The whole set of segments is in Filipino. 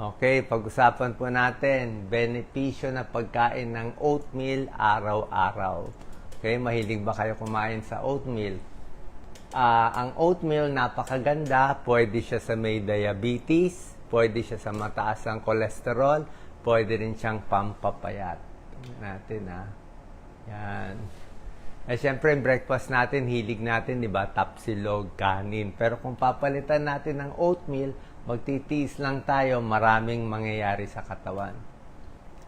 Okay, pag-usapan po natin, benepisyo na pagkain ng oatmeal araw-araw. Okay, mahilig ba kayo kumain sa oatmeal? Ang oatmeal, napakaganda. Pwede siya sa may diabetes, pwede siya sa mataas ang cholesterol, pwede rin siyang pampapayat. Tingnan natin, Yan. Siyempre, breakfast natin, hilig natin, di ba? Tapsilog, kanin. Pero kung papalitan natin ng oatmeal, magtitiis lang tayo, maraming mangyayari sa katawan.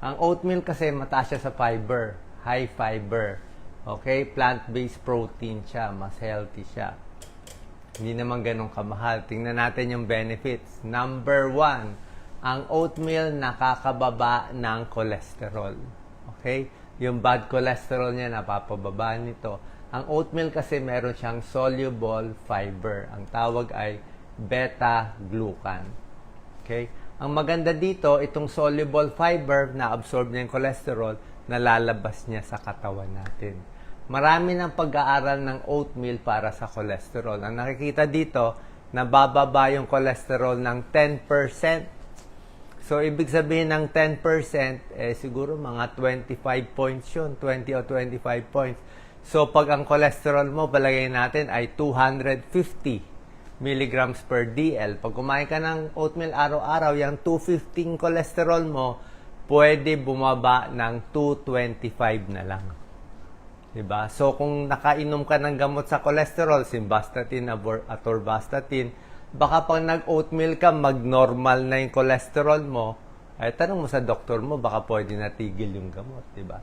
Ang oatmeal kasi mataas siya sa fiber, high fiber. Okay? Plant-based protein siya, mas healthy siya. Hindi naman ganun kamahal. Tingnan natin yung benefits. Number 1, ang oatmeal nakakababa ng cholesterol. Okay? Yung bad cholesterol niya, napapababa nito. Ang oatmeal kasi meron siyang soluble fiber. Ang tawag ay beta-glucan. Okay? Ang maganda dito, itong soluble fiber na absorb niya yung cholesterol, nalalabas niya sa katawan natin. Marami ng pag-aaral ng oatmeal para sa cholesterol. Ang nakikita dito, nabababa yung cholesterol ng 10%. So, ibig sabihin ng 10%, siguro mga 25 points yun, 20 o 25 points. So, pag ang cholesterol mo, palagay natin ay 250 milligrams per DL. Pag kumain ka ng oatmeal araw-araw, yung 215 cholesterol mo, pwede bumaba ng 225 na lang. Diba? So, kung nakainom ka ng gamot sa cholesterol, simvastatin, atorvastatin, baka pag nag-oatmeal ka, mag-normal na yung cholesterol mo, tanong mo sa doktor mo, baka pwede natigil yung gamot, diba?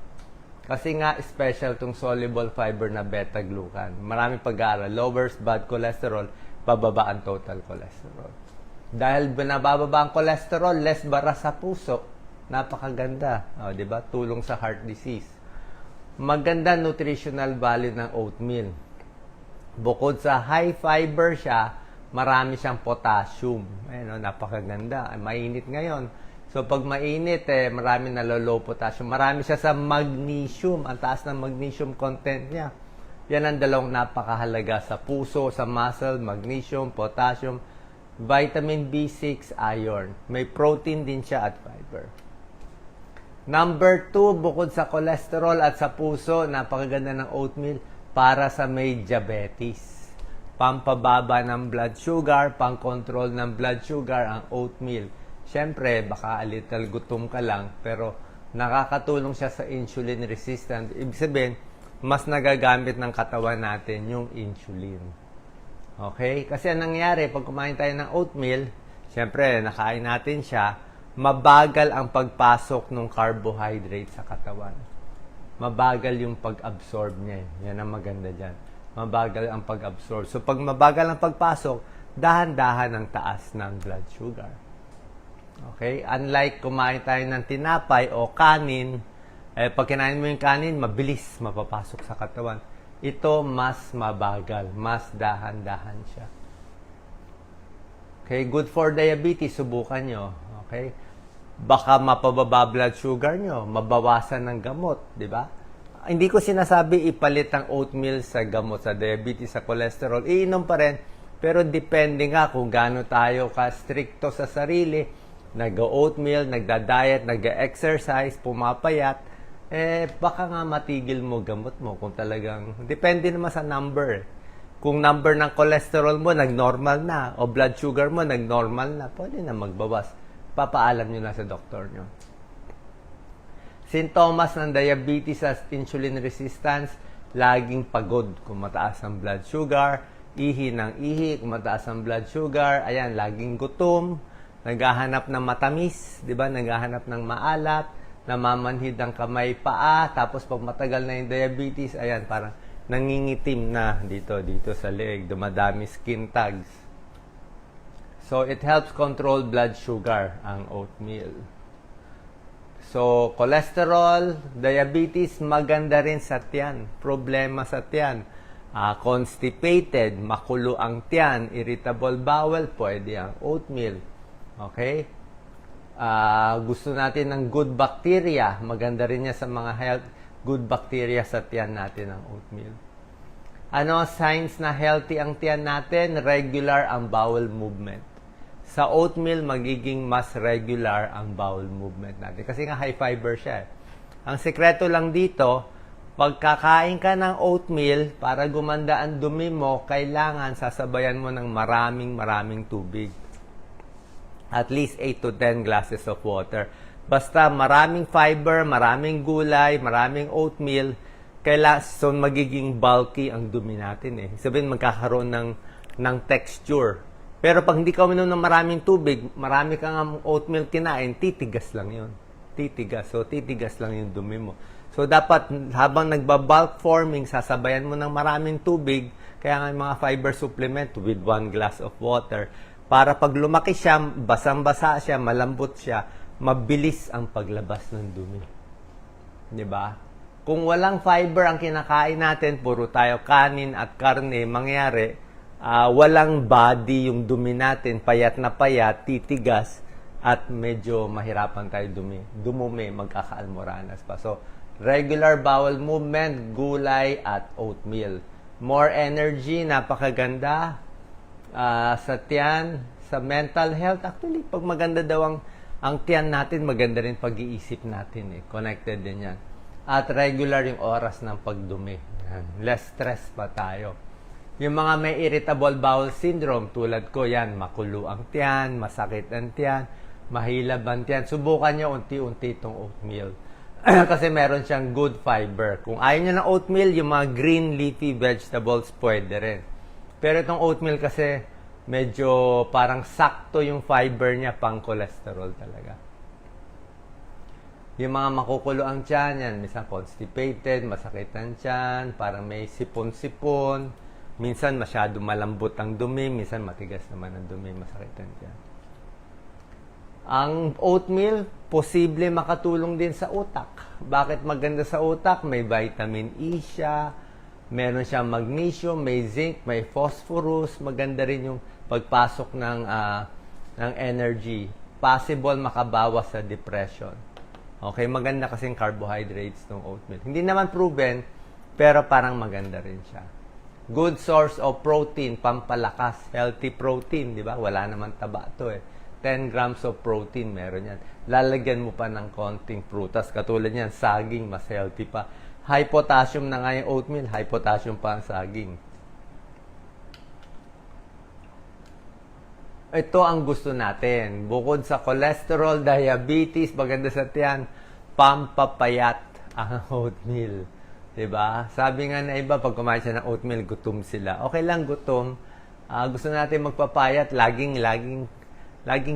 Kasi nga, special tong soluble fiber na beta-glucan. Maraming pag-aaral. Lowers bad cholesterol, bababa ang total cholesterol. Dahil nabababa ang cholesterol, less bara sa puso. Napakaganda. Diba? Tulong sa heart disease. Maganda nutritional value ng oatmeal. Bukod sa high fiber siya, marami siyang potassium. Napakaganda. Mainit ngayon. So, pag mainit, marami low potassium. Marami siya sa magnesium. Ang taas ng magnesium content niya. Yan ang dalawang napakahalaga sa puso, sa muscle, magnesium, potassium, vitamin B6, iron. May protein din siya at fiber. Number 2, bukod sa cholesterol at sa puso, napakaganda ng oatmeal para sa may diabetes. Pampababa ng blood sugar, pang-control ng blood sugar ang oatmeal. Siyempre, baka a little gutom ka lang, pero nakakatulong siya sa insulin resistant. Ibig sabihin, mas nagagamit ng katawan natin yung insulin. Okay? Kasi ang nangyayari, pag kumain tayo ng oatmeal, siyempre, nakain natin siya, mabagal ang pagpasok ng carbohydrate sa katawan. Mabagal yung pag-absorb niya. Yan ang maganda dyan. Mabagal ang pag-absorb. So, pag mabagal ang pagpasok, dahan-dahan ang taas ng blood sugar. Okay? Unlike kumain tayo ng tinapay o kanin, pag kinain mo yung kanin, mabilis mapapasok sa katawan. Ito, mas mabagal. Mas dahan-dahan siya. Okay? Good for diabetes. Subukan nyo. Okay? Baka mapababa blood sugar nyo. Mabawasan ng gamot. Diba? Hindi ko sinasabi ipalit ang oatmeal sa gamot, sa diabetes, sa cholesterol. Iinom pa rin. Pero depende nga kung gaano tayo ka-stricto sa sarili. Nag-oatmeal, nagda-diet, nag-exercise, pumapayat. Baka nga matigil mo gamot mo kung talagang... Depende naman sa number. Kung number ng cholesterol mo, nag-normal na. O blood sugar mo, nag-normal na. Pwede na magbawas. Papaalam nyo na sa doktor nyo. Sintomas ng diabetes at insulin resistance, laging pagod kung mataas ang blood sugar, ihi ng ihi kung mataas ang blood sugar, ayan, laging gutom, naghahanap ng matamis, di ba? Naghahanap ng maalat, namamanhid ang kamay paa, tapos pag matagal na yung diabetes, ayan, parang nangingitim na dito sa leeg, dumadami skin tags. So, it helps control blood sugar, ang oatmeal. So, cholesterol, diabetes, maganda rin sa tiyan. Problema sa tiyan. Constipated, makulo ang tiyan, irritable bowel, pwede ang oatmeal. Okay? Gusto natin ng good bacteria. Maganda rin niya sa mga good bacteria sa tiyan natin ang oatmeal. Ano signs na healthy ang tiyan natin? Regular ang bowel movement. Sa oatmeal, magiging mas regular ang bowel movement natin. Kasi nga high fiber siya. Ang sekreto lang dito, pagkakain ka ng oatmeal, para gumanda ang dumi mo, kailangan sasabayan mo ng maraming tubig. At least 8 to 10 glasses of water. Basta maraming fiber, maraming gulay, maraming oatmeal, so magiging bulky ang dumi natin eh. Sabihin, magkakaroon ng texture. Pero pag hindi ka uminom ng maraming tubig, marami kang oatmeal kinain, titigas lang yun. Titigas. So, titigas lang yung dumi mo. So, dapat habang nagbabulk forming, sasabayan mo ng maraming tubig, kaya nga mga fiber supplement with 1 glass of water, para pag lumaki siya, basang-basa siya, malambot siya, mabilis ang paglabas ng dumi. 'Di ba? Kung walang fiber ang kinakain natin, puro tayo kanin at karne, mangyari, walang body yung dumi natin, payat na payat, titigas, at medyo mahirapan tayo dumumi, magkakaalmoranas pa. So, regular bowel movement, gulay, at oatmeal. More energy, napakaganda. Sa tiyan, sa mental health, actually, pag maganda daw ang tiyan natin, maganda rin pag-iisip natin. Connected din yan. At regular yung oras ng pagdumi. Yan. Less stress pa tayo. Yung mga may irritable bowel syndrome, tulad ko yan, makulo ang tiyan, masakit ang tiyan, mahilab ang tiyan. Subukan nyo unti-unti itong oatmeal. Kasi meron siyang good fiber. Kung ayaw nyo ng oatmeal, yung mga green leafy vegetables, pwede rin. Pero itong oatmeal kasi, medyo parang sakto yung fiber niya, pang cholesterol talaga. Yung mga makukulo ang tiyan, yan, minsan constipated, masakit ang tiyan, parang may sipon-sipon, minsan masyado malambot ang dumi, minsan matigas naman ang dumi, masakit ang tiyan. Ang oatmeal, posible makatulong din sa utak. Bakit maganda sa utak? May vitamin E siya, meron siyang magnesium, may zinc, may phosphorus, maganda rin yung pagpasok ng energy. Possible makabawas sa depression. Okay, maganda kasing carbohydrates ng oatmeal. Hindi naman proven, pero parang maganda rin siya. Good source of protein, pampalakas, healthy protein, di ba? Wala naman taba to eh. 10 grams of protein, meron yan. Lalagyan mo pa ng konting prutas. Katulad yan, saging, mas healthy pa. High potassium na nga yung oatmeal, high potassium pa ang saging. Ito ang gusto natin. Bukod sa cholesterol, diabetes, maganda sa tiyan, pampapayat ang oatmeal. Diba? Sabi nga na iba, pag kumain siya ng oatmeal, gutom sila. Okay lang, gutom. Gusto natin magpapayat, laging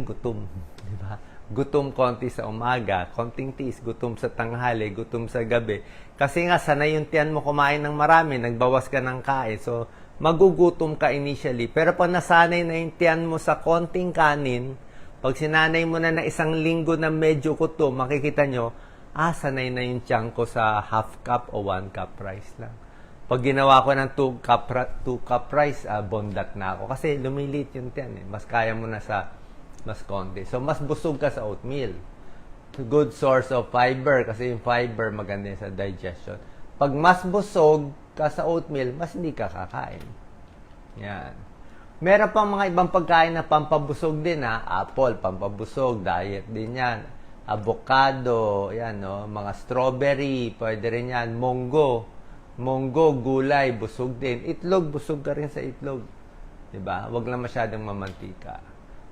gutom. Diba? Gutom konti sa umaga, konting tiis, gutom sa tanghali, gutom sa gabi. Kasi nga, sanay yung tiyan mo kumain ng marami, nagbawas ka ng kain. So, magugutom ka initially. Pero pag nasanay na yung tiyan mo sa konting kanin, pag sinanay mo na isang linggo na medyo gutom, makikita nyo, sanay na yung tiyan ko sa half cup o 1 cup rice lang. Pag ginawa ko ng 2 cup rice, bondat na ako. Kasi lumilit yung tiyan eh. Mas kaya mo na sa mas konti. So, mas busog ka sa oatmeal. Good source of fiber. Kasi yung fiber maganda sa digestion. Pag mas busog ka sa oatmeal, mas hindi ka kakain. Yan. Meron pang mga ibang pagkain na pampabusog din Apple, pampabusog. Diet din yan. Avocado, yan, no? Mga strawberry, pwede rin yan. Munggo, gulay, busog din. Itlog, busog ka rin sa itlog. Diba? Huwag lang masyadong mamantika.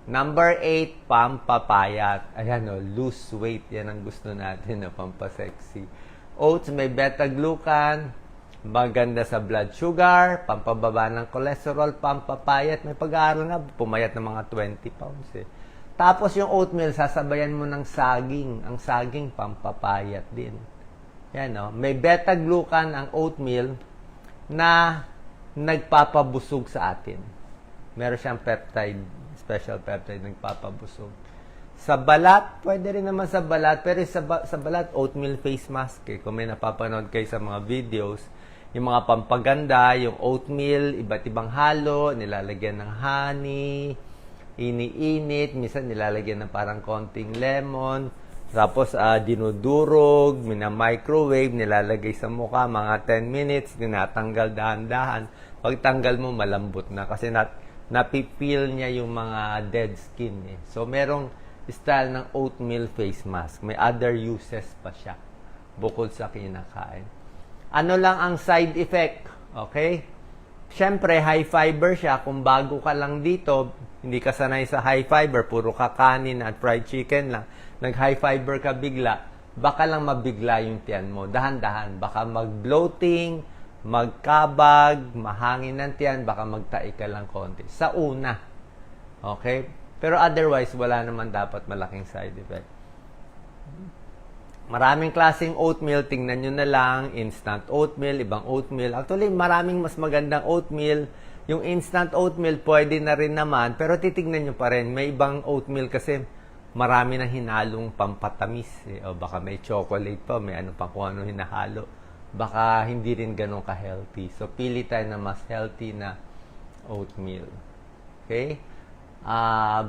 Number 8, pampapayat. Ayan, no? Lose weight. Yan ang gusto natin, no? Pampasexy. Oats, may beta-glucan. Maganda sa blood sugar. Pampababa ng cholesterol. Pampapayat. May pag-aaral nga, pumayat ng mga 20 pounds, eh. Tapos yung oatmeal, sasabayan mo ng saging. Ang saging, pampapayat din. Yan, no? May beta-glucan ang oatmeal na nagpapabusog sa atin. Meron siyang peptide, special peptide, nagpapabusog. Sa balat, pwede rin naman sa balat, pero sa balat, oatmeal face mask. Kung may napapanood kayo sa mga videos, yung mga pampaganda, yung oatmeal, iba't ibang halo, nilalagyan ng honey, iniinit, minsan nilalagyan ng parang konting lemon, tapos dinudurog, mina-microwave, nilalagay sa mukha, mga 10 minutes, tinatanggal dahan-dahan. Pagtanggal mo, malambot na kasi napipil niya yung mga dead skin eh. So, merong style ng oatmeal face mask. May other uses pa siya bukod sa kinakain. Ano lang ang side effect? Okay? Siyempre, high fiber siya. Kung bago ka lang dito, hindi ka sanay sa high fiber, puro kakanin at fried chicken lang, nag-high fiber ka bigla, baka lang mabigla yung tiyan mo. Dahan-dahan. Baka mag-bloating, magkabag, mahangin ng tiyan, baka magtae ka lang konti. Sa una. Okay? Pero otherwise, wala naman dapat malaking side effect. Maraming klaseng oatmeal, tingnan nyo na lang, instant oatmeal, ibang oatmeal. Actually, maraming mas magandang oatmeal. Yung instant oatmeal, pwede na rin naman, pero titignan nyo pa rin. May ibang oatmeal kasi marami na hinalong pampatamis. Eh. O baka may chocolate pa, may ano pa kung ano hinahalo. Baka hindi rin ganun ka-healthy. So, pili tayo na mas healthy na oatmeal. Okay?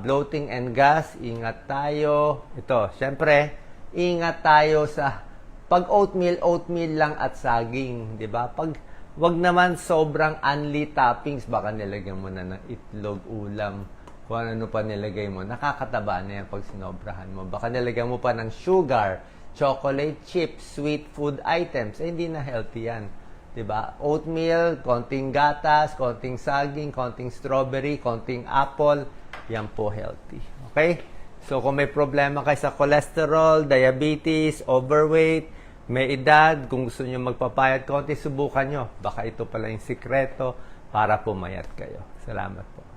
Bloating and gas, ingat tayo. Ito, syempre, ingat tayo sa pag oatmeal lang at saging, 'di ba? Pag wag naman sobrang unli toppings, baka nilagyan mo na ng itlog, ulam, kung ano pa nilagay mo. Nakakataba na yan pag sinobrahan mo. Baka nilagyan mo pa ng sugar, chocolate chips, sweet food items. Eh, hindi na healthy yan. 'Di ba? Oatmeal, konting gatas, konting saging, konting strawberry, konting apple, yan po healthy. Okay? So, kung may problema kayo sa cholesterol, diabetes, overweight, may edad, kung gusto nyo magpapayat konti, subukan nyo. Baka ito pala yung sikreto para pumayat kayo. Salamat po.